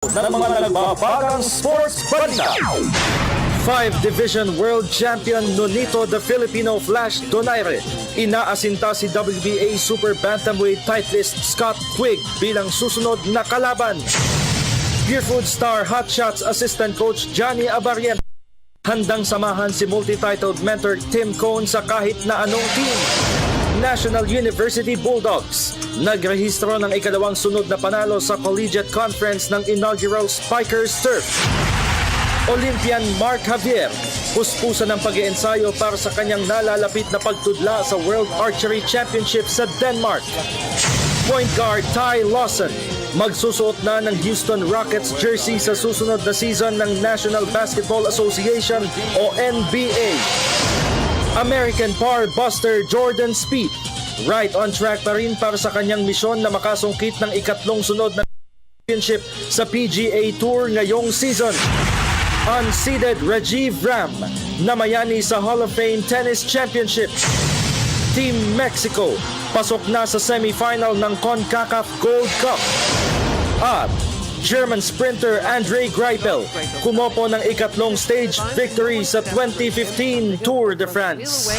ng mga nagbabagang sports balita. 5 Division World Champion Nonito the Filipino Flash Donaire. Inaasinta si WBA Super Bantamweight titleist Scott Quigg bilang susunod na kalaban. Beerfood star Hotshots assistant coach Johnny Abariento handang samahan si multi-titled mentor Tim Cone sa kahit na anong team. National University Bulldogs nagrehistro ng ikalawang sunod na panalo sa Collegiate Conference ng inaugural Spikers Turf. Olympian Mark Javier puspusan ng pag-iensayo para sa kanyang nalalapit na pagtudla sa World Archery Championship sa Denmark. Point guard Ty Lawson magsusuot na ng Houston Rockets jersey sa susunod na season ng National Basketball Association o NBA. American power buster Jordan Spieth right on track pa rin para sa kanyang misyon na makasungkit ng ikatlong sunod na championship sa PGA Tour ngayong season. Unseeded Rajiv Ram namayani sa Hall of Fame Tennis Championship. Team Mexico pasok na sa semifinal ng CONCACAF Gold Cup. At German sprinter Andre Greipel kumopo ng ikatlong stage victory sa 2015 Tour de France.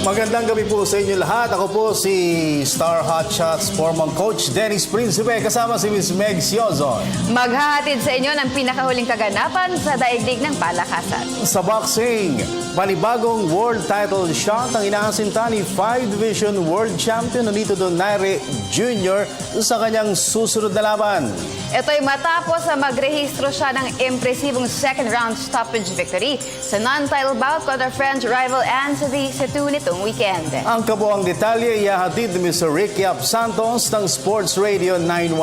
Magandang gabi po sa inyo lahat. Ako po si Star Hotshots former coach Dennis Principe kasama si Miss Meg Siozon. Maghahatid sa inyo ng pinakahuling kaganapan sa daigdig ng palakasan. Sa boxing, panibagong world title shot ang inaasinta ni 5 Division World Champion Nonito Donaire Jr. sa kanyang susunod na laban. Ito'y matapos na magrehistro siya ng impresibong second round stoppage victory sa non-title bout contra French rival Anthony Cetu nitong weekend. Ang kabuang detalye ihahatid ni Mr. Rick Yap Santos ng Sports Radio 91.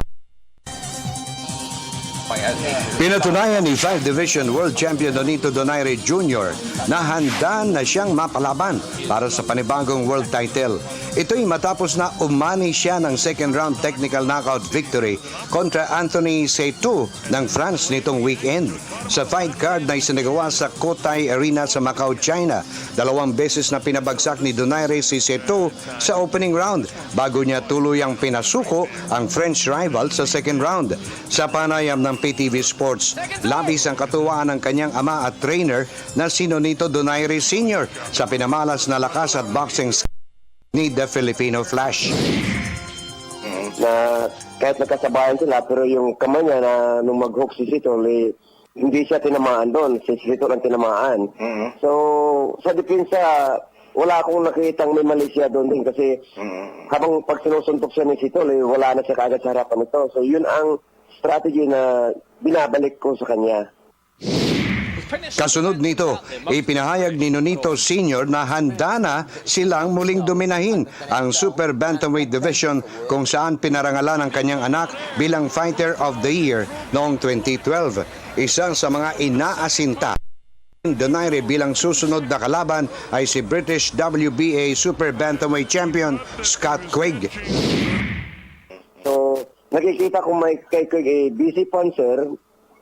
Pinatunayan ni 5 Division World Champion Nonito Donaire Jr. na handa na siyang mapalaban para sa panibagong world title. Ito'y matapos na umani siya ng second round technical knockout victory kontra Anthony Cetu ng France nitong weekend. Sa fight card na isinagawa sa Cotai Arena sa Macau, China, 2 beses na pinabagsak ni Donaire si Cetu sa opening round bago niya tuluyang pinasuko ang French rival sa second round. Sa panayam ng PTV Sports, labis ang katuwaan ng kanyang ama at trainer na si Nonito Donaire Sr. sa pinamalas na lakas at boxing ni The Filipino Flash. Na kahit nagkasabayan sila, pero yung kamay niya na nung mag-hook si Sito, hindi siya tinamaan doon. Si Sito lang tinamaan. So, sa depensa, wala akong nakitang may mali siya doon din kasi habang pag sinusuntok siya ni Sito, wala na siya kaagad sa harapan ito. So, yun ang strategy na binabalik ko sa kanya. Kasunod nito, ipinahayag ni Nonito Sr. na handa na silang muling dominahin ang Super Bantamweight Division kung saan pinarangalan ang kanyang anak bilang Fighter of the Year noong 2012. Isang sa mga inaasinta Donaire bilang susunod na kalaban ay si British WBA Super Bantamweight Champion Scott Quigg. So, nakikita ko may kay busy puncher,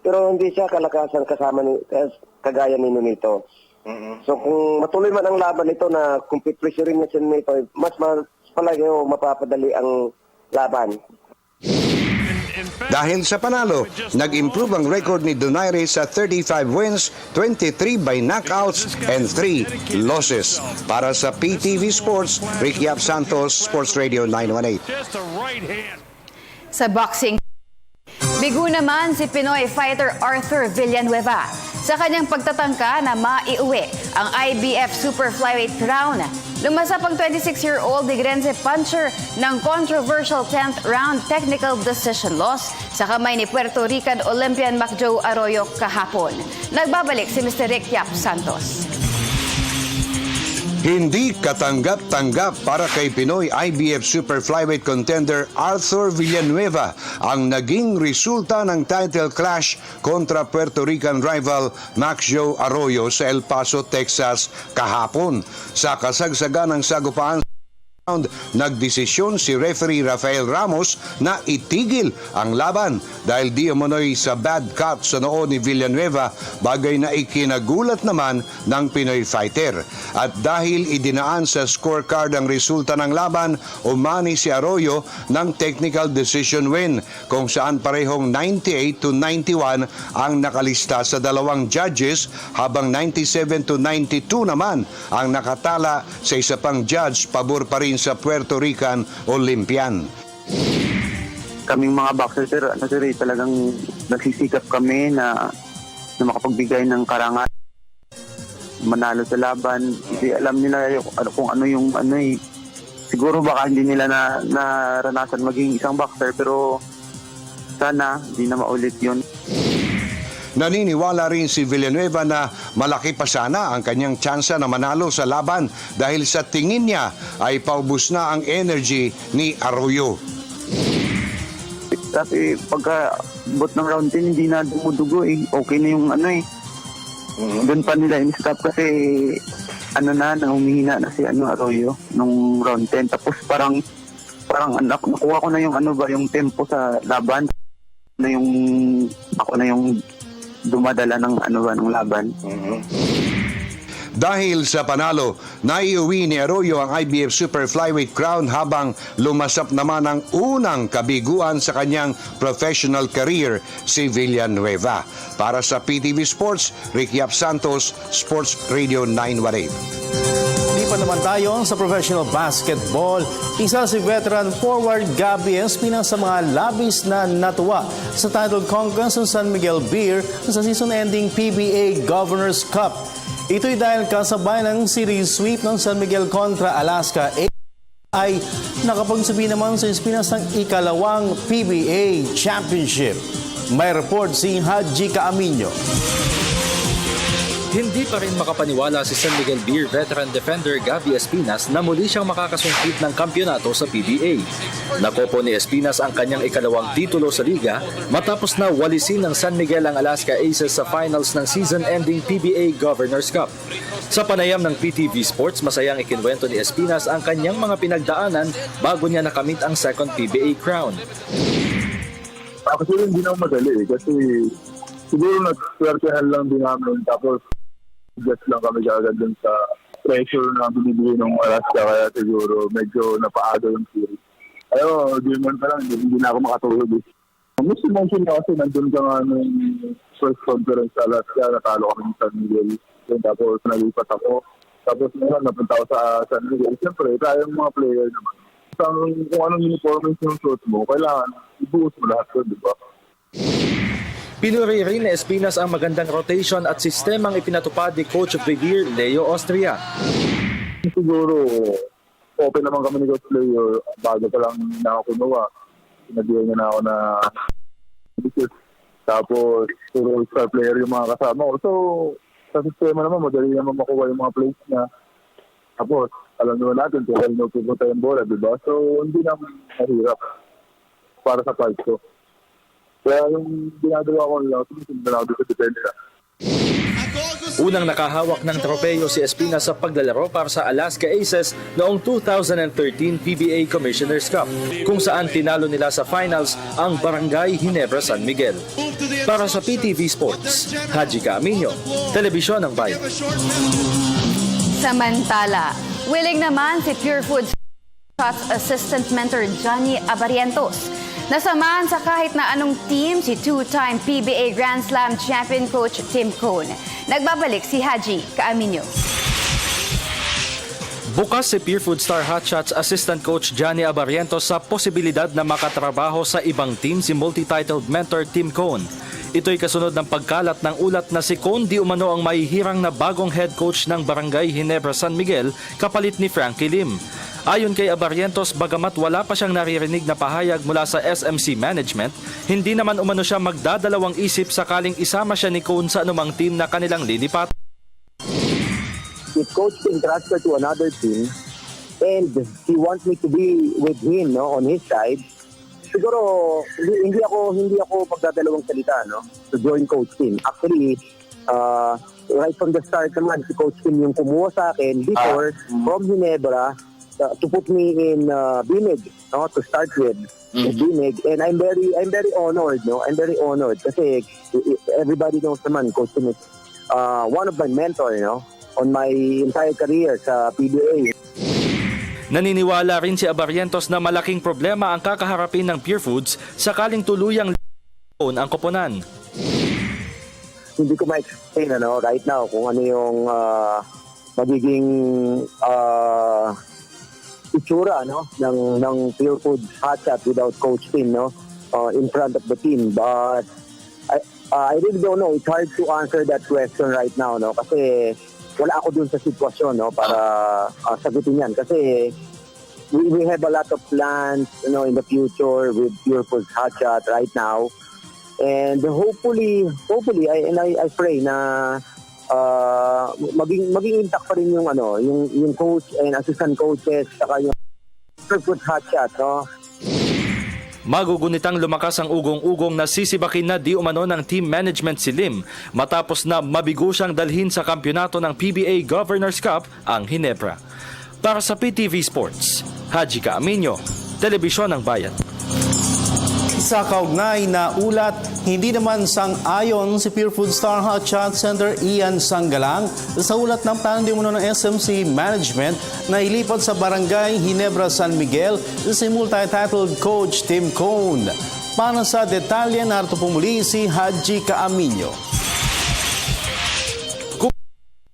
pero hindi siya kalakasan kasama ni kagaya ni Nonito. So kung matuloy man ang laban nito na kung pipressurein niya siya nito, mas palagi mapapadali ang laban. Dahil sa panalo, nag-improve ang record ni Donaire sa 35 wins, 23 by knockouts, and 3 losses. Para sa PTV Sports, Rick Yap Santos, Sports Radio 918. Sa boxing, bigo naman si Pinoy fighter Arthur Villanueva sa kanyang pagtatangka na maiuwi ang IBF Super Flyweight crown. Lumasa pang 26-year-old Negrense puncher ng controversial 10th round technical decision loss sa kamay ni Puerto Rican Olympian Macjo Arroyo kahapon. Nagbabalik si Mr. Rick Yap Santos. Hindi katanggap-tanggap para kay Pinoy IBF Super Flyweight contender Arthur Villanueva ang naging resulta ng title clash kontra Puerto Rican rival Macjo Arroyo sa El Paso, Texas kahapon. Sa kasagsagan ng sagupaan Nagdesisyon si referee Rafael Ramos na itigil ang laban dahil di umano'y sa bad cut sa noo ni Villanueva, bagay na ikinagulat naman ng Pinoy fighter. At dahil idinaan sa scorecard ang resulta ng laban, umani si Arroyo ng technical decision win, kung saan parehong 98-91 ang nakalista sa dalawang judges, habang 97-92 naman ang nakatala sa isa pang judge, pabor pa rin sa Puerto Rican Olympian. Kaming mga boxer, sir, talagang nagsisikap kami na makapagbigay ng karangan, manalo sa laban. Hindi alam nila kung ano yung siguro baka hindi nila naranasan maging isang boxer, pero sana hindi na maulit yun. Naniniwala rin si Villanueva na malaki pa sana ang kanyang tsansa na manalo sa laban dahil sa tingin niya ay paubos na ang energy ni Arroyo. Kasi pagka bot ng round 10, hindi na dumudugo eh. Okay na yung Doon pa nila in-stop kasi humihina na si Arroyo nung round 10. Tapos parang nakuha ko na yung tempo sa laban. Ako na yung dumadala ng laban. Dahil sa panalo, naiuwi ni Arroyo ang IBF Super Flyweight crown habang lumasap naman ang unang kabiguan sa kanyang professional career, si Villanueva. Para sa PTV Sports, Ricky Ap Santos, Sports Radio 918. Lipat naman tayo sa professional basketball. Isa si veteran forward Gabby Espinas sa mga labis na natuwa sa title conquest ng San Miguel Beer sa season-ending PBA Governors Cup. Ito'y dahil kasabay ng series sweep ng San Miguel kontra Alaska ay nakapagsabi naman sa Espinas ng ikalawang PBA Championship. May report si Haji Caaminio. Hindi pa rin makapaniwala si San Miguel Beer veteran defender Gabby Espinas na muli siyang makakasungkit ng kampyonato sa PBA. Nakopo ni Espinas ang kanyang ikalawang titulo sa liga matapos na walisin ng San Miguel ang Alaska Aces sa finals ng season-ending PBA Governors Cup. Sa panayam ng PTV Sports, masayang ikinwento ni Espinas ang kanyang mga pinagdaanan bago niya nakamit ang second PBA crown. Actually, hindi na madali kasi siguro nag-swertehan lang din namin, tapos just lang kami agad dun sa pressure na binibigay ng Alaska, kaya siguro medyo napaaga yung series. Ayo, di man pa lang, hindi na ako makatulog. Mas mention na kasi nandun ka nga nung first conference sa Alaska, natalo kami ng San Miguel. Tapos nalipat ako. Tapos ngayon, napunta ako sa San Miguel. Siyempre, tayong mga player naman. Kung anong uniform yung suit mo, kailangan ibuhos mo lahat yun, di ba? Pinuri rin ni Espinas ang magandang rotation at sistemang ipinatupad ni Coach of the Year, Leo Austria. Siguro, open naman kami ni Coach Leo bago pa lang na ako kunuha. Sinabigyan niya na ako na tapos puro star player yung mga kasama ko. So, sa sistema naman, madali naman makuha yung mga plays niya. Tapos, alam naman natin kung ano pupunta yung bola, diba? So, hindi naman mahirap para sa part ko. Kaya yung ginagawa ko lang, sumunod na ako sa depensa. Unang nakahawak ng tropeyo si Espinas sa paglalaro para sa Alaska Aces noong 2013 PBA Commissioner's Cup, kung saan tinalo nila sa finals ang Barangay Ginebra San Miguel. Para sa PTV Sports, Haji Caaminio, Telebisyon ng Bayan. Samantala, willing naman si Pure Foods Assistant Mentor Johnny Abarientos nasamahan sa kahit na anong team si two-time PBA Grand Slam champion coach Tim Cone. Nagbabalik si Haji Caaminio. Bukas si Pure Food Star Hotshots Assistant Coach Johnny Abarientos sa posibilidad na makatrabaho sa ibang team si multi-titled mentor Tim Cone. Ito'y kasunod ng pagkalat ng ulat na si Cone di umano ang mahihirang na bagong head coach ng Barangay Ginebra San Miguel kapalit ni Frankie Lim. Ayon kay Abarientos, bagamat wala pa siyang naririnig na pahayag mula sa SMC management, hindi naman umano siya magdadalawang isip sakaling isama siya ni Cone sa anumang team na kanilang lilipat. If coach can transfer to another team and he wants me to be with him, on his side, siguro hindi ako magdadalawang salita, to join coach team. Actually, right from the start naman si coach team yung kumuha sa akin before from Ginebra. to put me in BMIG, no, to start with. BMIG, and I'm very honored, no. I'm very honored kasi everybody knows naman Coach Tim is one of my mentor, on my entire career sa PBA. Naniniwala rin si Abarrientos na malaking problema ang kakaharapin ng Pure Foods sakaling tuluyang ang koponan. Hindi ko ma-explain right now kung ano yung magiging itsura ng Pure Foods hotshot without Coach Tim in front of the team, but I really don't know. It's hard to answer that question right now kasi wala ako dun sa sitwasyon para sagutin yan kasi we have a lot of plans in the future with Pure Foods hotshot right now, and hopefully I pray na maging intact pa rin yung coach and assistant coaches saka yung Pure Foods hotshot, Magugunitang lumakas ang ugong-ugong na sisibakin na di umano ng team management si Lim matapos na mabigo siyang dalhin sa kampyonato ng PBA Governors Cup ang Ginebra. Para sa PTV Sports, Haji Caaminio, Telebisyon ng Bayan. Sa kaugnay na ulat, hindi naman sang-ayon si Pure Food Star Hotshot Center Ian Sanggalang sa ulat ng plano di umano ng SMC Management na ilipat sa Barangay Ginebra San Miguel si multi-titled coach Tim Cone. Para sa detalye, narito po muli si Haji Caaminio.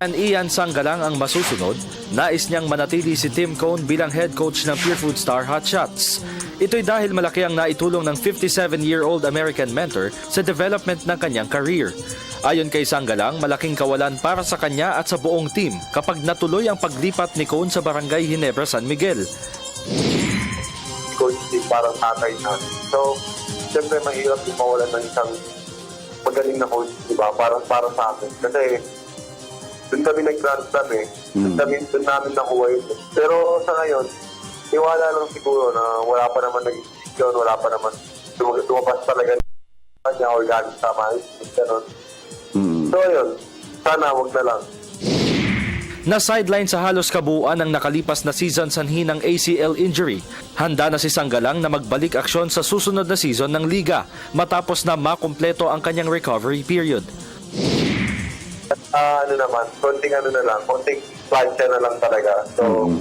Ian Sanggalang ang masusunod, nais niyang manatili si Tim Cone bilang head coach ng Pure Food Star Hotshots. Ito'y dahil malaki ang naitulong ng 57-year-old American mentor sa development ng kanyang career. Ayon kay Sanggalang, malaking kawalan para sa kanya at sa buong team kapag natuloy ang paglipat ni Cone sa Barangay Ginebra San Miguel. Coach Tim parang tatay na. So, siyempre mahirap yung mawalan ng isang magaling na coach, diba? Para sa akin. Kasi doon kami nag-transfer doon namin nakuha yun. Pero sa ngayon, iwala lang siguro na wala pa naman nag-decision, wala pa naman lumabas talaga niya or galing sa mais, gano'n. So yun, sana wag na lang. Na-sideline sa halos kabuuan ng nakalipas na season sanhi ng ACL injury. Handa na si Sanggalang na magbalik aksyon sa susunod na season ng liga matapos na makumpleto ang kanyang recovery period. Konting plancha na lang talaga. So,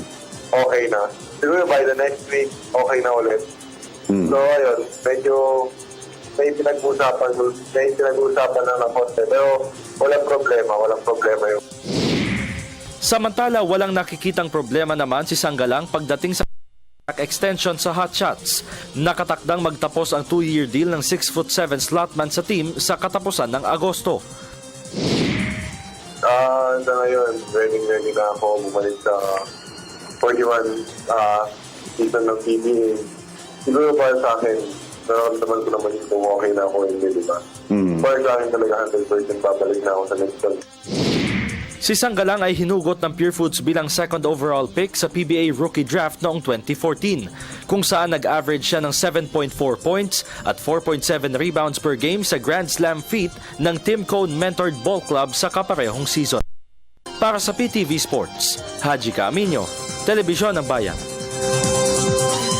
okay na. Siguro by the next week, okay na ulit. So, ayun, medyo may pinag-uusapan na ng konti. Pero walang problema yun. Samantala, walang nakikitang problema naman si Sanggalang pagdating sa extension sa Hotshots. Nakatakdang magtapos ang 2-year deal ng 6'7" slotman sa team sa katapusan ng Agosto. Sa ngayon, ready na ako bumalik sa 41 season ng PBA. Siguro para sa akin, nararamdaman ko naman kung okay na ako hindi, di ba? Para sa akin talaga 100% babalik na ako sa next one. Si Sanggalang ay hinugot ng Pure Foods bilang second overall pick sa PBA Rookie Draft noong 2014, kung saan nag-average siya ng 7.4 points at 4.7 rebounds per game sa Grand Slam feat ng Tim Cone mentored ball club sa kaparehong season. Para sa PTV Sports, Haji Caaminio, Telebisyon ng Bayan.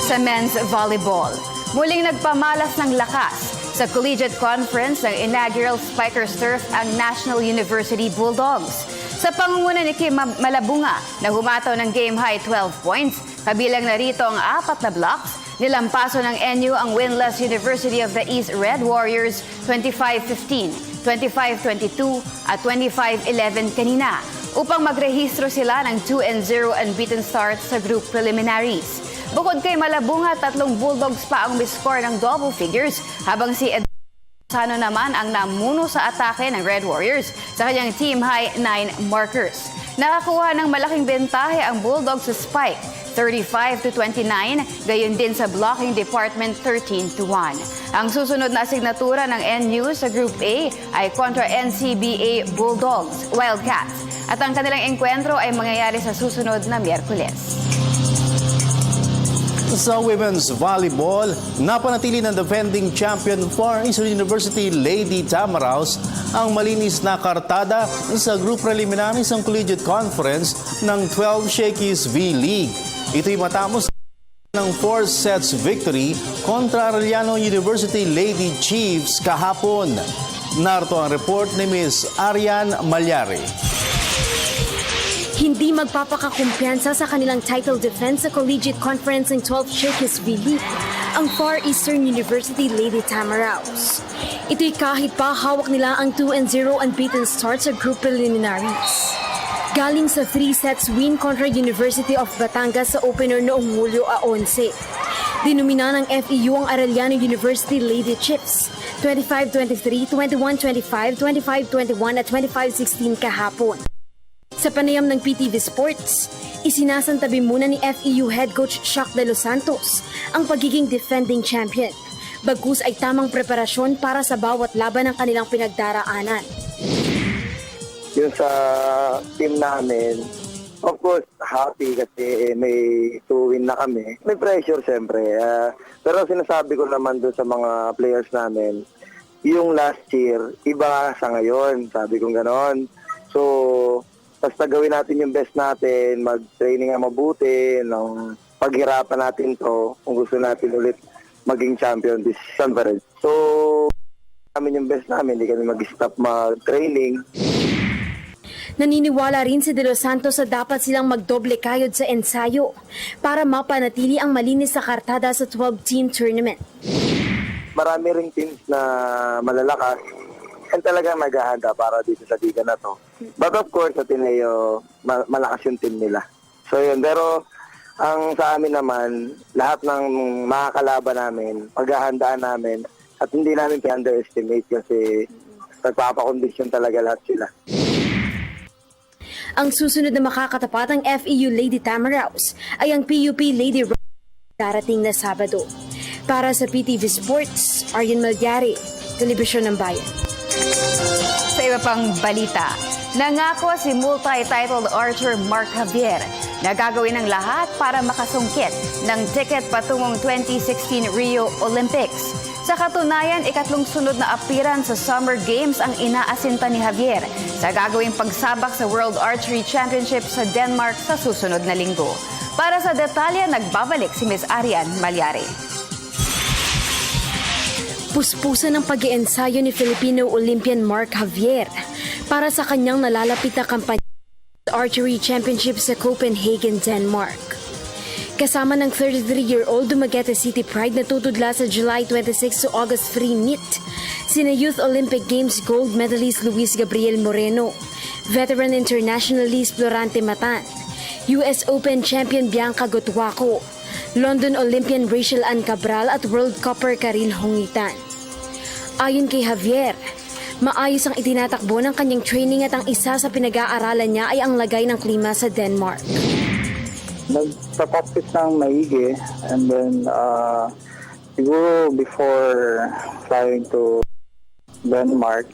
Sa men's volleyball, muling nagpamalas ng lakas sa Collegiate Conference ng inaugural Spikers Turf ang National University Bulldogs. Sa pangunguna ni Kim Malabunga na humataw ng game-high 12 points, kabilang na rito ang 4 na blocks, nilampaso ng NU ang winless University of the East Red Warriors 25-15, 25-22 at 25-11 kanina upang magrehistro sila ng 2-0 unbeaten start sa group preliminaries. Bukod kay Malabunga, 3 Bulldogs pa ang miscore ng double figures habang si Sano naman ang namuno sa atake ng Red Warriors sa kanyang team-high 9 markers. Nakakuha ng malaking bentahe ang Bulldogs sa Spike, 35-29, gayon din sa blocking department 13-1. Ang susunod na asignatura ng NU sa Group A ay kontra NCBA Bulldogs, Wildcats, at ang kanilang enkwentro ay mangyayari sa susunod na Miyerkules. Sa women's volleyball, napanatili ng defending champion Far Eastern University Lady Tamaraws ang malinis na kartada sa group preliminaries ng Collegiate Conference ng 12 Shakey's V-League. Ito'y matapos ng 4 sets victory kontra Arellano University Lady Chiefs kahapon. Narito ang report ni Ms. Arian Malyari. Hindi magpapakakumpiyansa sa kanilang title defense sa Collegiate Conference ng 12th Shakes V-League ang Far Eastern University Lady Tamaraws. Ito'y kahit pa hawak nila ang 2-0 unbeaten start sa group preliminaries. Galing sa 3 sets win kontra University of Batangas sa opener noong Hulyo 11. Dinumina ng FEU ang Arellano University Lady Chiefs 25-23, 21-25, 25-21 at 25-16 kahapon. Sa panayam ng PTV Sports, isinasantabi muna ni FEU head coach Shock De Los Santos ang pagiging defending champion. Bagkus ay tamang preparasyon para sa bawat laban ng kanilang pinagdaraanan. Yung sa team namin, of course, happy kasi may 2-win na kami. May pressure siyempre. Pero sinasabi ko naman doon sa mga players namin, yung last year, iba sa ngayon. Sabi ko ganon. So, basta gawin natin yung best natin, mag-training ang mabuti, ng paghirapan natin to kung gusto natin ulit maging champion this conference. So, namin yung best namin, hindi kami mag-stop mag-training. Naniniwala rin si De Los Santos sa dapat silang magdoble kayod sa ensayo para mapanatili ang malinis sa kartada sa 12-team tournament. Marami ring teams na malalakas and talagang naghahanda para dito sa liga na to. But of course, sa Tineo, malakas yung team nila. So yun, pero ang sa amin naman, lahat ng makakalaban namin, paghahandaan namin, at hindi namin i-underestimate kasi nagpapakondisyon talaga lahat sila. Ang susunod na makakatapat ng FEU Lady Tamaraws ay ang PUP Lady darating na Sabado. Para sa PTV Sports, Arian Malyari, Telebisyon ng Bayan. Sa iba pang balita, nangako si multi-titled archer Mark Javier na gagawin ang lahat para makasungkit ng ticket patungong 2016 Rio Olympics. Sa katunayan, ikatlong sunod na appearance sa Summer Games ang inaasinta ni Javier sa gagawing pagsabak sa World Archery Championship sa Denmark sa susunod na linggo. Para sa detalye, nagbabalik si Ms. Arian Malyari. Puspusan ng pag-iensayo ni Filipino Olympian Mark Javier para sa kanyang nalalapit na kampanya sa Archery Championship sa Copenhagen, Denmark. Kasama ng 33-year-old Dumaguete City Pride na tutudla sa July 26 to August 3 meet, sina Youth Olympic Games gold medalist Luis Gabriel Moreno, veteran internationalist Florante Matan, US Open champion Bianca Gotwaco, London Olympian Rachel Ann Cabral at World Cupper Karil Hongitan. Ayon kay Javier, maayos ang itinatakbo ng kanyang training at ang isa sa pinag-aaralan niya ay ang lagay ng klima sa Denmark. Nagpa-practice ng maigi and then siguro before flying to Denmark,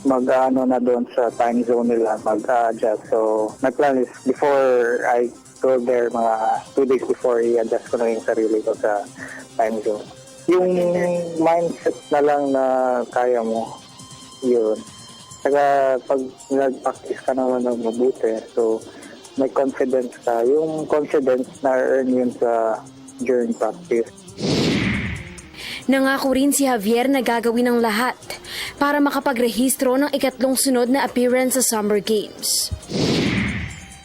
mag-ano na doon sa time zone nila, mag-adjust. So, my plan is before I go there, mga 2 days before, i-adjust ko na yung sarili ko sa time zone. Yung mindset na lang na kaya mo, yun. Saka pag nag-practice ka naman ng mabuti, so may confidence ka. Yung confidence na earn yun sa during practice. Nangako rin si Javier na gagawin ang lahat para makapagrehistro ng ikatlong sunod na appearance sa Summer Games.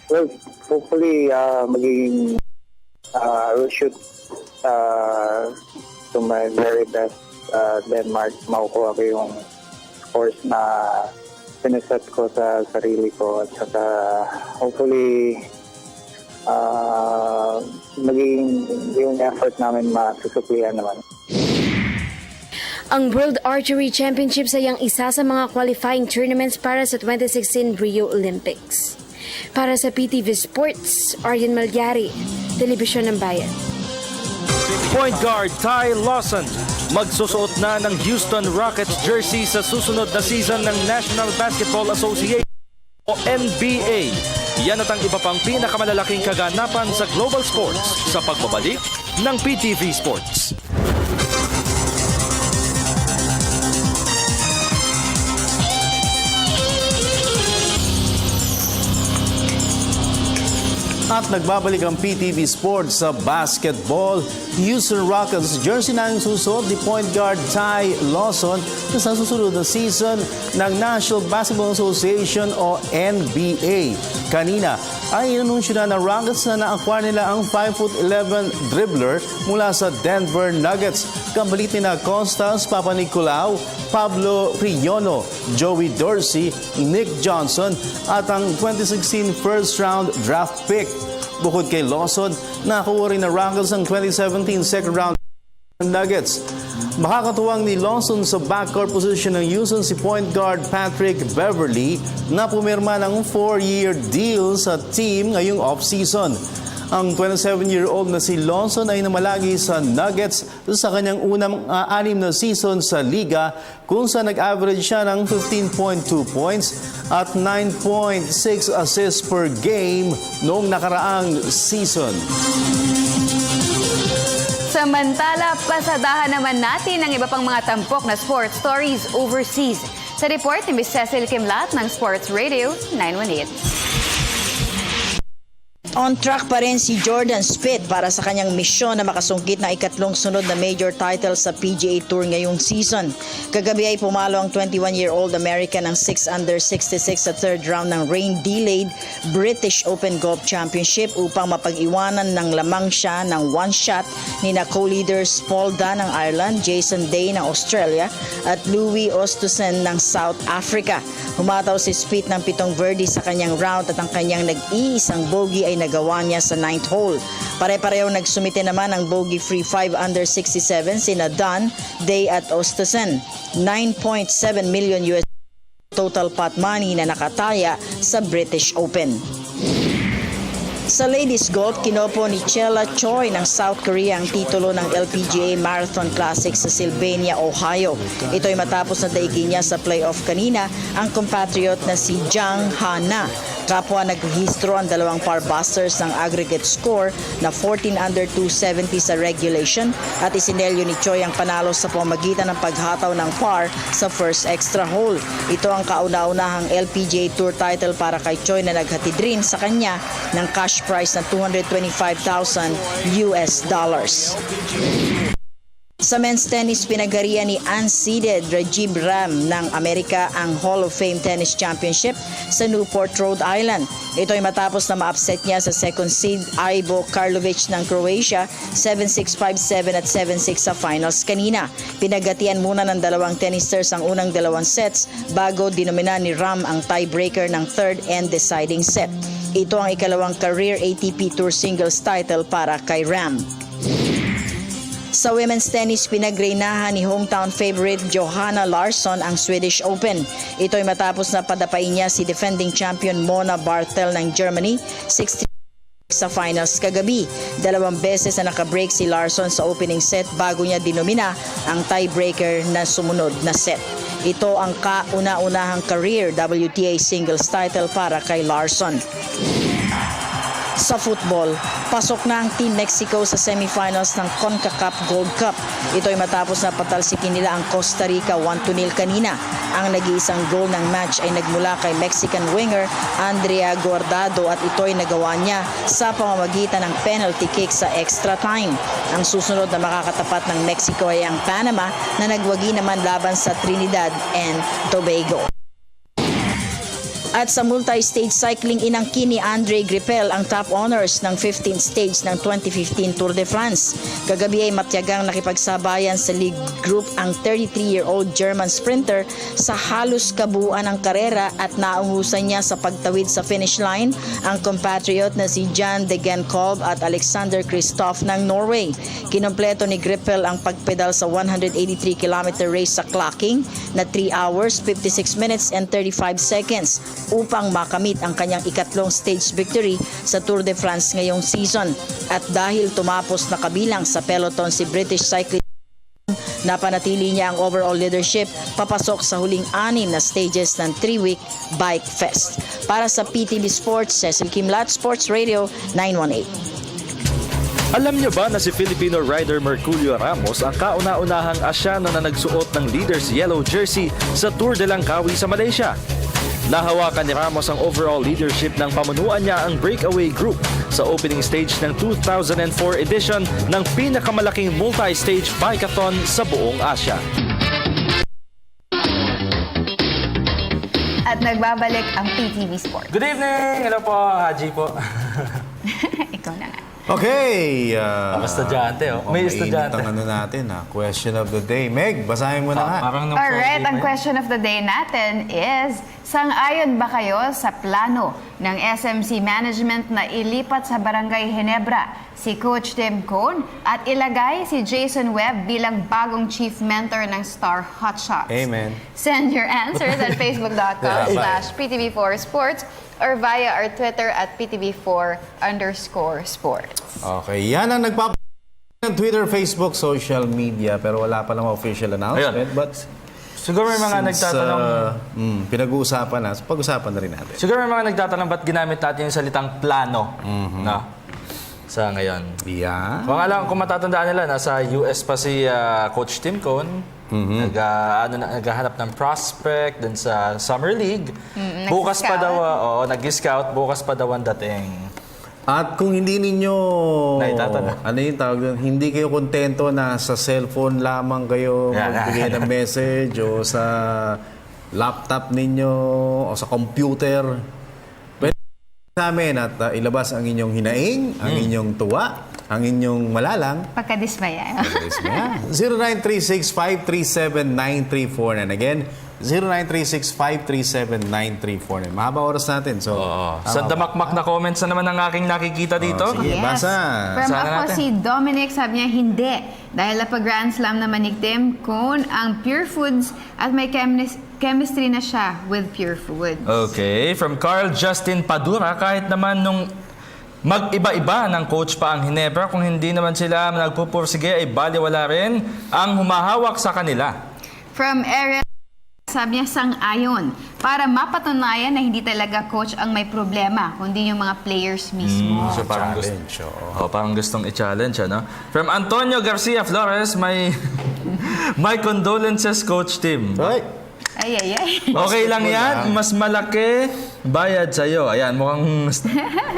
Well, hopefully, magiging we'll shoot to my very best Denmark. Makukuha ko yung scores na piniset ko sa sarili ko at saka hopefully magiging yung effort namin masusuklihan naman. Ang World Archery Championships ay ang isa sa mga qualifying tournaments para sa 2016 Rio Olympics. Para sa PTV Sports, Arian Malyari, Telebisyon ng Bayan. Point guard Ty Lawson magsusuot na ng Houston Rockets jersey sa susunod na season ng National Basketball Association o NBA. Yan at ang iba pang pinakamalalaking kaganapan sa global sports sa pagbabalik ng PTV Sports. At nagbabalik ang PTV Sports sa basketball. Houston Rockets jersey na ang susuot ni point guard Ty Lawson sa susunod na season ng National Basketball Association o NBA. Kanina ay inanunsyo na ng Rockets na na-acquire nila ang 5'11" dribbler mula sa Denver Nuggets. Kambalit ni na Costas Papanicolaou, Pablo Priono, Joey Dorsey, Nick Johnson at ang 2016 first round draft pick. Bukod kay Lawson, nakakuha rin na Rockets ang 2017 second round Nuggets. Makakatuwang ni Lawson sa backcourt position ng Houston si point guard Patrick Beverly na pumirma ng 4-year deal sa team ngayong off-season. Ang 27-year-old na si Lawson ay namalagi sa Nuggets sa kanyang unang 6 na season sa liga kung saan nag-average siya ng 15.2 points at 9.6 assists per game noong nakaraang season. Samantala, pasadahan naman natin ang iba pang mga tampok na sports stories overseas. Sa report ni Ms. Cecil Kimlat ng Sports Radio 918. On track pa rin si Jordan Spieth para sa kanyang misyon na makasungkit na ikatlong sunod na major title sa PGA Tour ngayong season. Kagabi ay pumalo ang 21-year-old American ng 6-under 66 sa third round ng rain-delayed British Open Golf Championship upang mapag-iwanan ng lamang siya ng one shot ni na co-leaders Paul Dunn ng Ireland, Jason Day ng Australia at Louis Oosthuizen ng South Africa. Humataw si Spieth ng 7 birdie sa kanyang round at ang kanyang nag-iisang bogey ay nagawa niya sa 9th hole. Pare-pareho nagsumite naman ang bogey-free 5-under 67 sina Dunn, Day at Oosthuizen. 9.7 million US total pot money na nakataya sa British Open. Sa ladies golf, kinopo ni Chella Choi ng South Korea ang titulo ng LPGA Marathon Classic sa Sylvania, Ohio. Ito ay matapos na daigin niya sa playoff kanina ang compatriot na si Jang Ha-na. Kapwa nagrehistro ang dalawang parbusters ng aggregate score na 14-under 270 sa regulation at isinelyo ni Choi ang panalo sa pamamagitan ng paghataw ng par sa first extra hole. Ito ang kauna-unahang LPGA Tour title para kay Choi na naghatid rin sa kanya ng cash price na $225,000 US. Sa men's tennis, pinagarian ni unseeded Rajiv Ram ng Amerika ang Hall of Fame Tennis Championship sa Newport, Rhode Island. Ito ay matapos na ma-upset niya sa second seed Ivo Karlovic ng Croatia 7-6, 5-7 at 7-6 sa finals kanina. Pinagatian muna ng dalawang tennisters ang unang dalawang sets bago dinomina ni Ram ang tiebreaker ng third and deciding set. Ito ang ikalawang career ATP Tour singles title para kay Ram. Sa women's tennis, pinagreinahan ni hometown favorite Johanna Larsson ang Swedish Open. Ito ay matapos na padapain niya si defending champion Mona Barthel ng Germany 6-3 sa finals kagabi. 2 beses na nakabreak si Larsson sa opening set bago niya dinomina ang tiebreaker na sumunod na set. Ito ang kauna-unahang career WTA singles title para kay Larsson. Sa football, pasok na ang Team Mexico sa semifinals ng CONCACAF Gold Cup. Ito ay matapos na patalsikin nila ang Costa Rica 1-0 kanina. Ang nag-iisang goal ng match ay nagmula kay Mexican winger Andrea Guardado at ito ay nagawa niya sa pamamagitan ng penalty kick sa extra time. Ang susunod na makakatapat ng Mexico ay ang Panama na nagwagi naman laban sa Trinidad and Tobago. At sa multi-stage cycling, inangkin ni Andre Greipel ang top honors ng 15th stage ng 2015 Tour de France. Kagabi ay matyagang nakipagsabayan sa league group ang 33-year-old German sprinter sa halos kabuuan ng karera at nauhusan niya sa pagtawid sa finish line ang compatriot na si Jan de Genkolb at Alexander Kristoff ng Norway. Kinompleto ni Greipel ang pagpedal sa 183-km race sa clocking na 3 hours, 56 minutes and 35 seconds. Upang makamit ang kanyang ikatlong stage victory sa Tour de France ngayong season. At dahil tumapos na kabilang sa peloton si British cyclist, napanatili niya ang overall leadership papasok sa huling 6 na stages ng 3-week Bike Fest. Para sa PTV Sports, Cecil Kimlat, Sports Radio 918. Alam niyo ba na si Filipino rider Merculio Ramos ang kauna-unahang Asyano na nagsuot ng leader's yellow jersey sa Tour de Langkawi sa Malaysia? Nahawakan ni Ramos ang overall leadership ng pamunuan niya ang breakaway group sa opening stage ng 2004 edition ng pinakamalaking multi-stage bikeathon sa buong Asya. At nagbabalik ang PTV Sport. Good evening! Hello po, Haji po. Ikaw na nga. Okay. Estudyante, oh. May estudyante. Ang ano natin, question of the day. Meg, basahin mo na nga. Alright, ang question of the day natin is, sang-ayon ba kayo sa plano ng SMC Management na ilipat sa Barangay Ginebra si Coach Tim Cone at ilagay si Jason Webb bilang bagong chief mentor ng Star Hotshots? Amen. Send your answers at facebook.com/PTV4Sports or via our Twitter at PTV4_sports. Okay, yan ang ng Twitter, Facebook, social media, pero wala pa namang official announcement. Ayun. But Siguro may mga nagtatanong... pinag-uusapan na, pag-usapan na rin natin. Siguro may mga nagtatanong ba't ginamit natin yung salitang plano na sa ngayon. Yeah. Kung matatandaan nila, nasa US pa si Coach Tim Cone. Naghahanap ng prospect dun sa Summer League. Bukas pa daw, nag-scout, bukas pa daw ang dating. At kung hindi ninyo, Naitatanong. ano yung tawag doon, hindi kayo kontento na sa cellphone lamang kayo magbigay ng message o sa laptop ninyo o sa computer, pwede sa amin at ilabas ang inyong hinaing, ang inyong tuwa, ang inyong malalang. Pagkadismaya. 0936-537-934. And again, 0936-537-934. Mahaba oras natin. So, Sa damakmak na comments na naman ang aking nakikita dito. sige, basa. From Sana ako natin. si Dominic, sabi niya hindi. Dahil napag-Grand Slam naman ni Tim Cone ang Pure Foods at may chemistry na siya with Pure Foods. Okay, from Carl Justin Padura, kahit naman nung mag-iba-iba ng coach pa ang Ginebra, kung hindi naman sila nagpupursige ay baliwala rin ang humahawak sa kanila. From Eric, sabi niya sang-ayon para mapatunayan na hindi talaga coach ang may problema, kundi yung mga players mismo. So parang parang gustong i-challenge, ano? From Antonio Garcia Flores, may condolences, Coach Tim. Right. Ay. Okay lang yan, mas malaki bayad sa'yo. Ayan, mukhang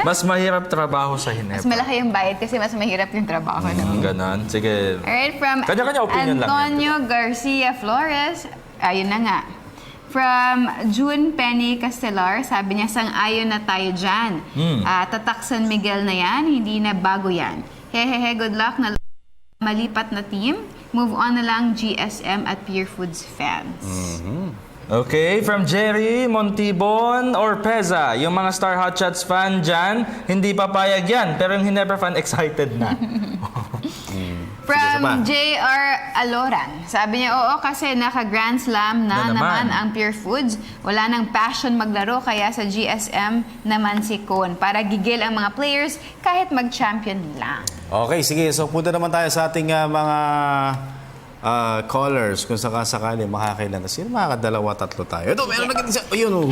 mas mahirap trabaho sa Mas Ginebra. malaki yung bayad kasi mas mahirap yung trabaho. Ganon, sige. Alright, from Kanya-kanya opinion lang yan. Antonio Garcia Flores, ayun na nga. From June Penny Castellar, sabi niya, sang-ayon na tayo dyan. Tatak San Miguel na yan, hindi na bago yan. Hehehe, good luck na malipat na team. Move on na lang GSM at Pure Foods fans. Okay, from Jerry Montibon or Peza, yung mga Star Hotshots fan dyan, hindi papayag yan, pero yung Ginebra fan excited na. From JR Aloran, sabi niya, oo kasi naka-Grand Slam na naman ang Pure Foods. Wala nang passion maglaro, kaya sa GSM naman si Cone para gigil ang mga players kahit mag-champion lang. Okay, sige. So, punta naman tayo sa ating mga callers kung sakasakali makakailan. Sino makakadalawa, tatlo tayo? Ito, meron na isa. Ayun,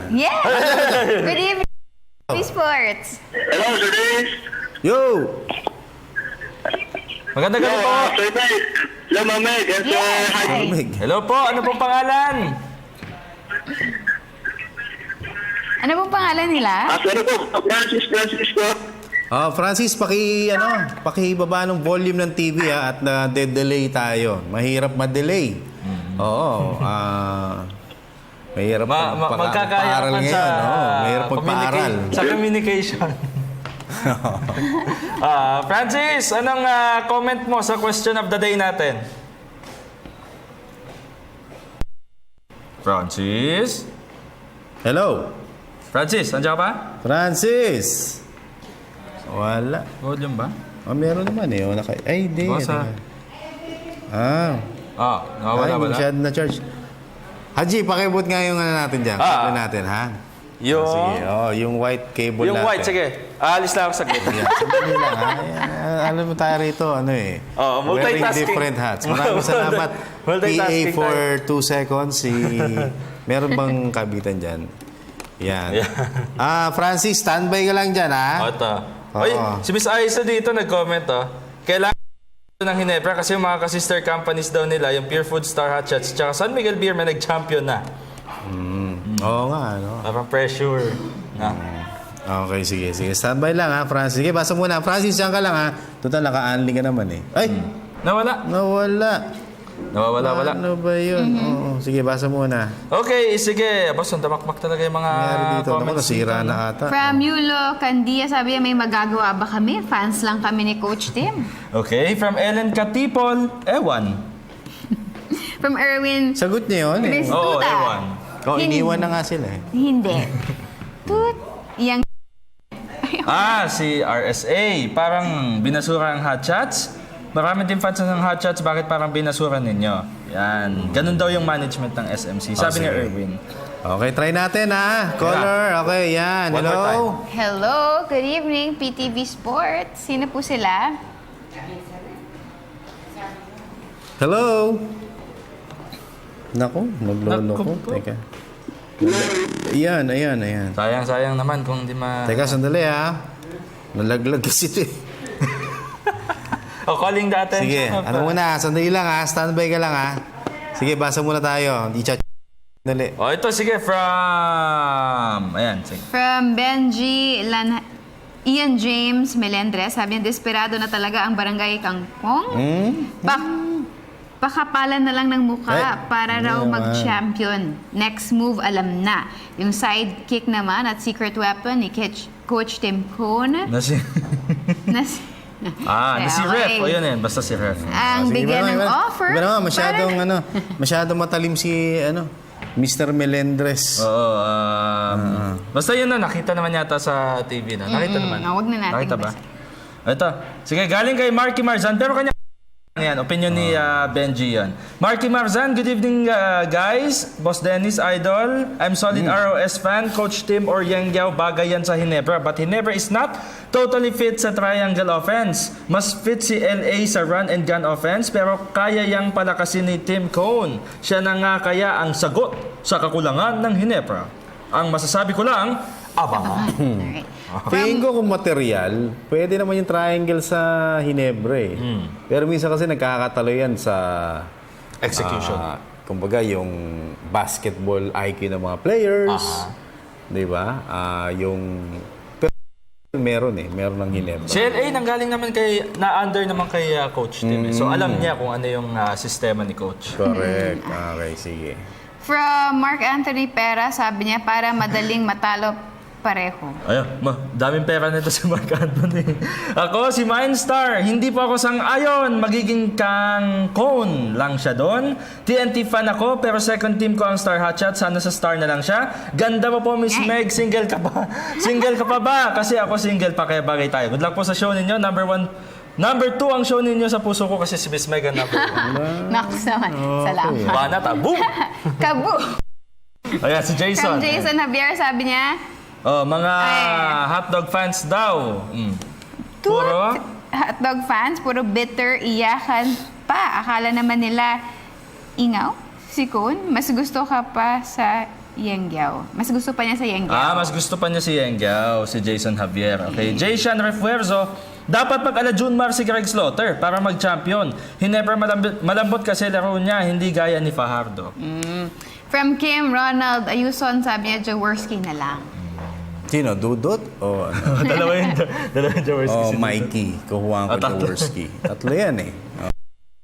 Yes! Good evening, Sports! Hello, Sir Dave. Yo! Maganda gabi po. Sir Dave. Hello, Ma'am Meg. Hi! Hello po, ano pong pangalan? Ano pong pangalan nila? Ano po? Francisco. Francis, pakibaba ng volume ng TV at na-delay tayo. Mahirap ma-delay. Oo. Mahirap magkakaya pag-aaral ka ngayon. Mahirap pag-aaral. Sa communication. Francis, anong comment mo sa question of the day natin? Francis? Hello? Francis, nandiyan ka pa? Francis! Wala. Volume ba? Meron naman eh. Ay, hindi. Basa. Ay, Nawawala. masyado na charge. Haji, pakibot nga yung natin dyan. Cable natin, ha? Yung... Sige, yung white cable Yung natin. white, sige. Alis lang ako saglit. Sandali lang, ha? Alam mo tayo rito, wearing multitasking. different hats. Maraming salamat. PA Multitasking for 2 seconds. Meron bang kabitan dyan? Yan. Francis, standby ka lang dyan, ha? Ito. Ay, si Miss Aisa dito nag-comment, Kailangan ng Ginebra kasi yung mga ka-sister companies daw nila, yung Pure Food, Star Hotshots, tsaka San Miguel Beer, may nag-champion na. Oo nga, ano. Parang pressure. Na. Okay, sige. Standby lang ha, Francis. Sige, basa muna. Francis, diyan ka lang ha. Total, naka-unlink ka naman eh. Ay! Nawala. Nawawala. Ano ba yun? Oo, sige, basa muna. Okay, sige. Boss, ang damakmak talaga yung mga Nangyari dito. Naku, comments. nasira na ata. From Yulo Candia, sabi niya may magagawa ba kami? Fans lang kami ni Coach Tim. Okay, from Ellen Katipon, ewan. From Erwin Sagot niya yun eh. Miss Oo, Tuta. ewan. Iniwan na nga sila eh. Hindi. Tut. Yang Si RSA. Parang binasura ang hotshots. Marami din fans ng hotshots. Bakit parang binasura ninyo? Yan. Ganun daw yung management ng SMC. Sabi ni sige. Erwin. Okay, try natin ha. Caller. Okay, yan. One more Hello. Hello, good evening, PTV Sports. Sino po sila? Hello. Naku, naglolo ko. Naku po. Teka. Ayan. Sayang naman kung di Teka, sandali ha. Nalaglag kasi ito eh. calling the attention. Sige, ano muna, sandali lang ha. Standby ka lang ha. Sige, basa muna tayo. Di chat. Dali. Ito, sige, from... Ayan, sige. From Benji Ian James Melendres, sabi niya, desperado na talaga ang barangay Kangkong. Pakapalan na lang ng mukha para raw mag-champion. Next move, alam na. Yung sidekick naman at secret weapon ni Coach Tim Cone. Nasi Ref. O yun yan, basta si Ref. Ang bigyan ng offer. Iba naman, masyadong matalim si, Mr. Melendres. Oo. Basta yun na, nakita naman yata sa TV na. Nakita naman. Huwag na natin Nakita ba? basta. Ito. Sige, galing kay Marky Marzan. Pero kanya yan, opinion ni Benji yan. Marky Marzan, good evening guys. Boss Dennis, Idol. I'm solid ROS fan. Coach Tim or Yang Giao, bagay yan sa Ginebra. But Ginebra is not totally fit sa triangle offense. Mas fit si LA sa run and gun offense. Pero kaya yang palakasin ni Tim Cone. Siya na nga kaya ang sagot sa kakulangan ng Ginebra. Ang masasabi ko lang, abangan. Alright. Tingin ko kung material, pwede naman yung triangle sa Ginebra eh. Pero minsan kasi nagkakatalo yan sa Execution. kumbaga yung basketball IQ ng mga players. Di ba? Pero meron ng Ginebra. Si LA nanggaling naman under naman kay Coach Tim. So alam niya kung ano yung sistema ni Coach. Correct. Okay, sige. From Mark Anthony Pera, sabi niya, para madaling matalo pareho. Ayun, daming pera nito si Mark Anthony. Ako, si Mindstar. Hindi po ako sang-ayon. Magiging kang Cone lang siya doon. TNT fan ako, pero second team ko ang Star Hotshot. Sana sa Star na lang siya. Ganda mo po, Miss Meg. Single ka pa. Single ka pa ba? Kasi ako single pa, kaya bagay tayo. Good luck po sa show ninyo. Number 2 ang show ninyo sa puso ko kasi si Miss Meg ang number 1. Naks naman. Salamat. Banat, boom! Kabu! Ayan, si Jason. From Jason Javier, sabi niya, mga hotdog fans daw. Puro? Hotdog fans, puro bitter, iyakan pa. Akala naman nila, ingaw, si Cone, mas gusto ka pa sa Yang Giao. Mas gusto pa niya sa Yang Giao. Mas gusto pa niya si Yang Giao, si Jason Javier. Okay, Jason Refuerzo, dapat mag-ala Junmar si Greg Slaughter para mag-champion. Ginebra malambot kasi laro niya, hindi gaya ni Fajardo. From Kim Ronald Ayuson, sabi niya, Jaworski na lang. Sino? Dudot? O Dalawa yung Jaworski. Mikey. Kuhuan ko Jaworski. Tatlo yan eh.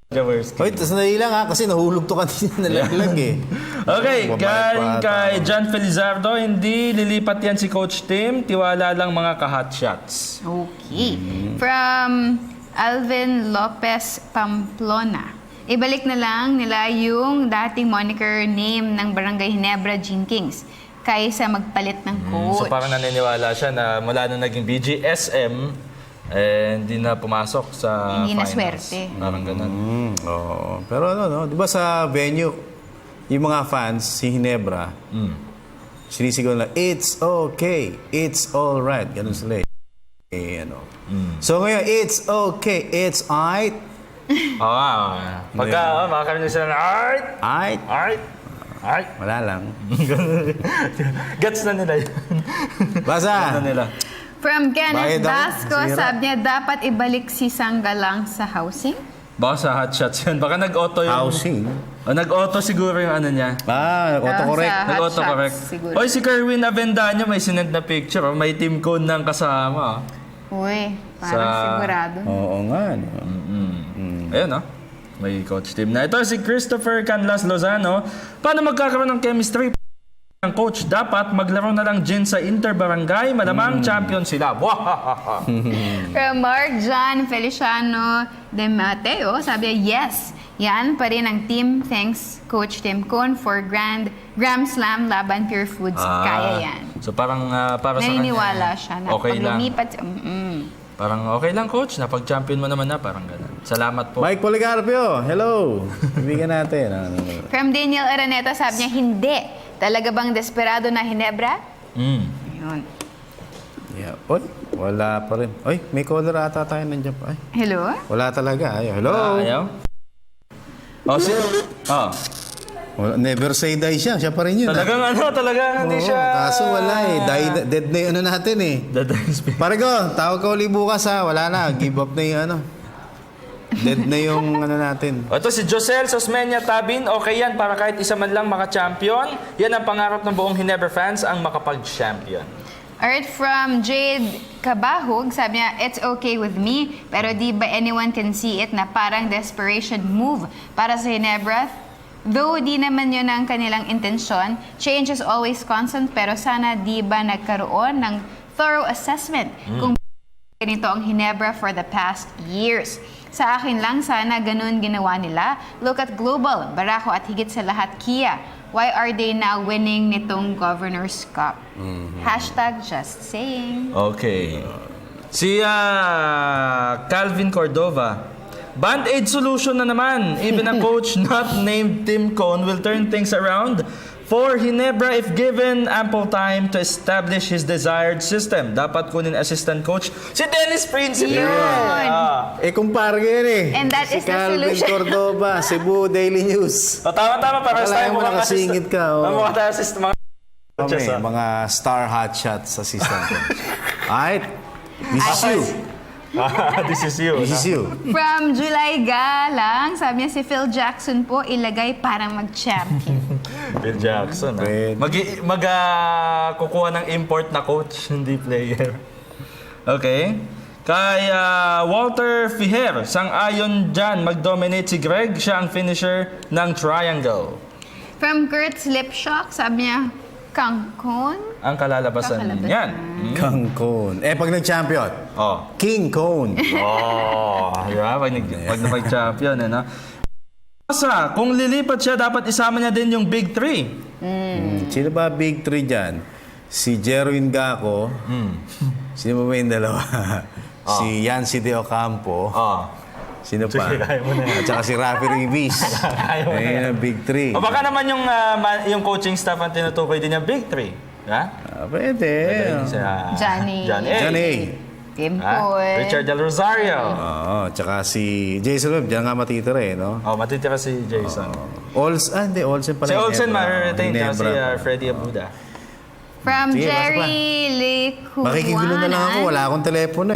Jaworski. Hoy, sandali lang ha, kasi nahulog to kanina nalaglag eh. Okay, galing kay John Felizardo, hindi lilipat yan si Coach Tim, tiwala lang mga ka-hotshots. Okay. From Alvin Lopez Pamplona. Ibalik na lang nila yung dating moniker name ng Barangay Ginebra, Gene Kings, kaysa magpalit ng coach. So parang naniniwala siya na mula nung naging BGSM, hindi na pumasok sa Hindi na finals. swerte. Parang ganun. Oo. Pero di ba sa venue, yung mga fans, si Ginebra, sinisigaw na, it's okay, it's alright. Ganun sila eh. So ngayon, it's okay, it's alright. Pagka makakarinig sila na, alright. Wala lang. Gets na nila yun. Basa! Gets na nila. From Kenneth Bayad ako. Dasco, Sira. sabi niya, dapat ibalik si Sanggalang sa housing. Baka sa hot shots yun. Baka nag-auto yung... Housing. Nag-auto siguro yung ano niya. Autocorrect. Sa hot Nag-autocorrect. shots siguro. Oy, si Kerwin Avendaño may sinend na picture. May team code ng kasama. Uy, parang sigurado. Oo nga. No? Ayun, may coach team na. Ito si Christopher Canlas Lozano. Paano magkakaroon ng chemistry ng coach? Dapat maglaro na lang gin sa Interbarangay. Malamang champion sila. From Mark John Feliciano de Mateo, sabi niya, yes, yan pa rin ang team. Thanks, Coach Tim Cone, for Grand Slam laban Pure Foods. Kaya yan. So parang para sa Naniniwala kanya, siya na okay pag lang. lumipat, Parang okay lang, coach. Napag-champion mo naman na. Parang ganun. Salamat po. Mike Policarpio, hello. Ibigan natin. From Daniel Araneta, sabi niya, hindi. Talaga bang desperado na Hinebra? Yun. Yeah. Oy, wala pa rin. Oy, may caller ata tayo nandiyan pa. Ay, Hello? wala talaga. Ay, hello. Ayaw? Wala, never say die siya. Siya pa rin yun. Talagang hindi siya... Kaso wala dead na yung natin eh. Pargo, tawag ka uli bukas Wala na. Give up na yung Dead na yung natin. Ito si Josel Sosmeña Tabin. Okay yan para kahit isa man lang maka-champion. Yan ang pangarap ng buong Ginebra fans, ang makapag-champion. Alright, from Jade Kabahog, sabi niya, it's okay with me, pero di ba anyone can see it na parang desperation move para sa Ginebra? Though di naman yun ang kanilang intensyon, change is always constant, pero sana di ba nagkaroon ng thorough assessment kung ganito ang Ginebra for the past years. Sa akin lang, sana ganun ginawa nila. Look at Global, Barako at higit sa lahat Kia. Why are they now winning nitong Governor's Cup? Hashtag just saying. Okay. Si Calvin Cordova. Band-aid solution na naman. Even a coach not named Tim Cone will turn things around for Ginebra if given ample time to establish his desired system. Dapat kunin assistant coach si Dennis Principe. Kumpara yan eh. And that si is the Calvin solution. Cordova, Cebu Daily News. Tama-tama para sa Akalain mo nakasingit ka. Mukha tayo assist mga coaches. Mga star hotshots assistant coach. Alright. This is you. This is you. This is you. From July Galang, sabi niya si Phil Jackson po ilagay parang mag-champion. Phil Jackson. Pwede. Kukuha ng import na coach, hindi player. Okay. Kay Walter Fiher, sang-ayon dyan, mag-dominate si Greg. Siya ang finisher ng triangle. From Kurt Slipshock, sabi niya, Kangkon? Ang kalalabasan yan. Kang Cone. Pag nag-champion, King Cone. Di ba? Pag napag-champion, kung lilipat siya, dapat isama niya din yung Big Three. Sino ba Big Three dyan? Si Jerwin Gaco. Sino ba yung dalawa? Si Yancy De Ocampo. Sino pa? At saka si Rafi Ribis. Ayun ang Big Three. O baka naman yung coaching staff ang tinutukoy din yung Big Three. Ha? Pwede. Johnny. Johnny A. Tim Cone. Richard Del Rosario. Tsaka si Jason Webb. Diyan nga matitira no? Matitira si Jason. Hindi. Olsen pala. Si Olsen ma-retain. Si Ginebra. Freddie Abuda. From Sige, Jerry Lecuanan. Makikigulo na lang ako. Wala akong telepono.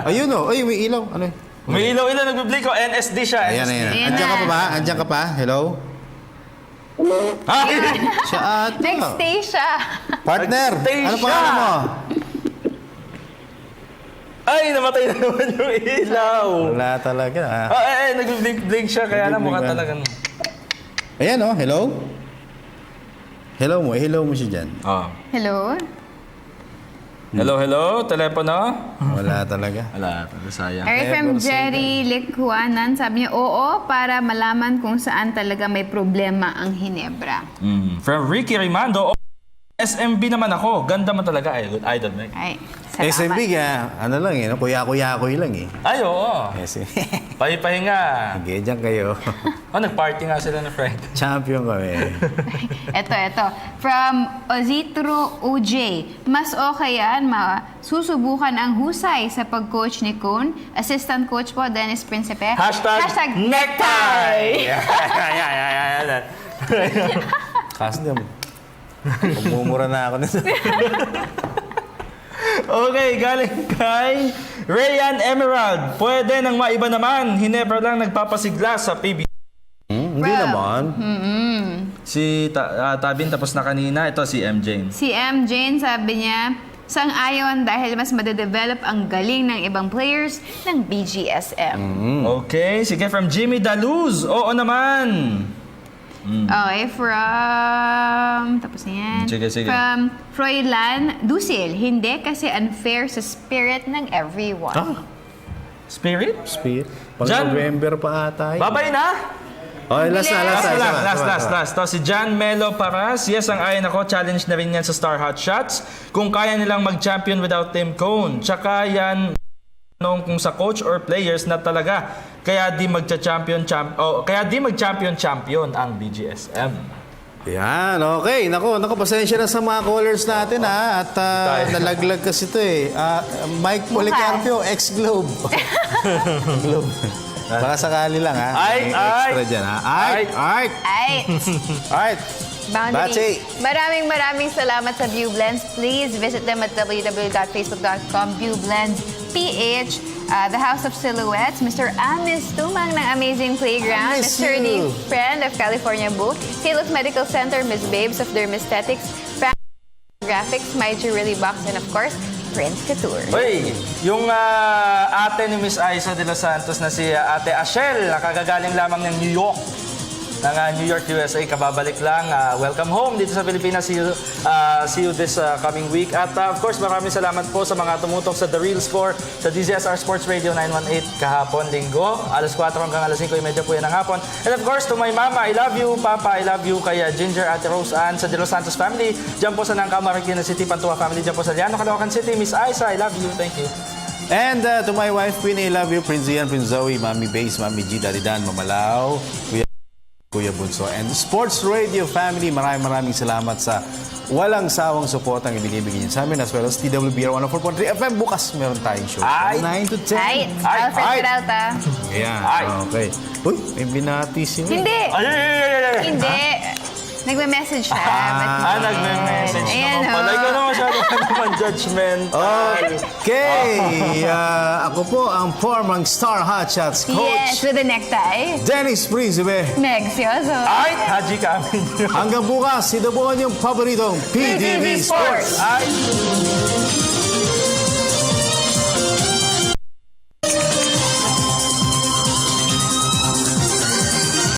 Ayun Ay, may ilaw. Ano yun? May ilaw-ilaw nagbiblink ko. NSD siya. Ayan. Ayan. Andiyan ka pa? Hello? Siya ata. Nag-stay siya. Partner, Nag-stay ano siya. pangalan mo? Ay, namatay na naman yung ilaw. Wala talaga. Nag-blink siya. Kaya na mukha talagang... Ayan hello? Hello mo, hello mo siya dyan. Hello? Hello? Telepono? Wala talaga. Wala. Sayang. Alright, from Jerry Lecuanan, sabi niya, oo, para malaman kung saan talaga may problema ang Ginebra. From Ricky Rimando, SMB naman ako. Ganda mo talaga, Idol Meg. Ay, salamat. SMB ano lang kuya-kuya-kuy lang Ay, oo. Pahipahinga. Sige, dyan kayo. Nag-party nga sila na friend. Champion kami. Ito. From Ozitro OJ, mas okay yan, susubukan ang husay sa pag-coach ni Cone. Assistant coach po, Dennis Principe. Hashtag necktie! Kasi naman. Pagmumura na ako nito. Okay, galing kay Rayan Emerald, pwede nang maiba naman. Hinebra lang nagpapasigla sa PBA. Hindi naman. Si Tabin tapos na kanina. Ito si M. Jane. Si M. Jane sabi niya, sang-ayon dahil mas madedevelop ang galing ng ibang players ng BGSM. Okay, sige from Jimmy Daluz. Oo naman. Okay, tapos na yan. Sige. From Froilan Dusil, hindi kasi unfair sa spirit ng everyone. Spirit? Speed. Pang Jan- November pa ata. Babay na. Okay, last. To si John Melo Paras. Yes, ang ayon ako, challenge na rin yan sa Star Hot Shots. Kung kaya nilang mag-champion without Tim Cone. Tsaka yan, kung sa coach or players na talaga kaya di mag-champion ang BGSM. Yan, okay. Naku, pasensya na sa mga callers natin ha. At nalaglag kasi ito eh. Mike Policarpio, ex-Globe. Globe. Baka sakali lang ha. Ay! Extra dyan ha. Art! Alright. Boundary. Maraming salamat sa View Blends. Please visit them at www.facebook.com/viewblendsph. The House of Silhouettes, Mr. Amis Tumang ng Amazing Playground, Mr. D. Friend of California Book, Halos Medical Center, Miss Babes of Dermesthetics, Graphics, My Jewelry Box, and of course, Prince Couture. Uy, yung ate ni Miss Aiza de Los Santos na si Ate Ashel, nakagagaling lamang ng New York. New York, USA, kababalik lang. Welcome home dito sa Pilipinas. See you this coming week. At of course, maraming salamat po sa mga tumutok sa The Real Score sa DZSR Sports Radio 918 kahapon, linggo. Alas 4 hanggang alas 5:30 po yan ng hapon. And of course, to my mama, I love you. Papa, I love you. Kaya Ginger, Ate Rose Ann sa De Los Santos family. Diyan po sa Nangka, Marikina City, Pantua family. Diyan po sa Liano, Caloocan City. Miss Aiza, I love you. Thank you. And to my wife, Queen, I love you. Prince Ian, Prince Zoe, Mami Base, Mami G, Daddy Dan, Mama Lau, Kuya Bunso, and Sports Radio family, maraming salamat sa walang sawang support ang ibinibigay niyo sa amin, as well as TWBR 104.3 FM. Bukas meron tayong show. 9 to 10. Alfred Peralta. Ayan. Okay. Uy, may binati si May. Hindi. Ay. Hindi. Nagme-message siya. Nagme-message Ayan, naman pala. Ikaw na masyado naman judgmental. Okay. Ako po ang formang Star Hot Shots coach. Yes, with a necktie. Dennis Principe. Meg Sioso. Ay, Haji kami. Hanggang bukas, ito po ang inyong paboritong PTV Sports. Ay.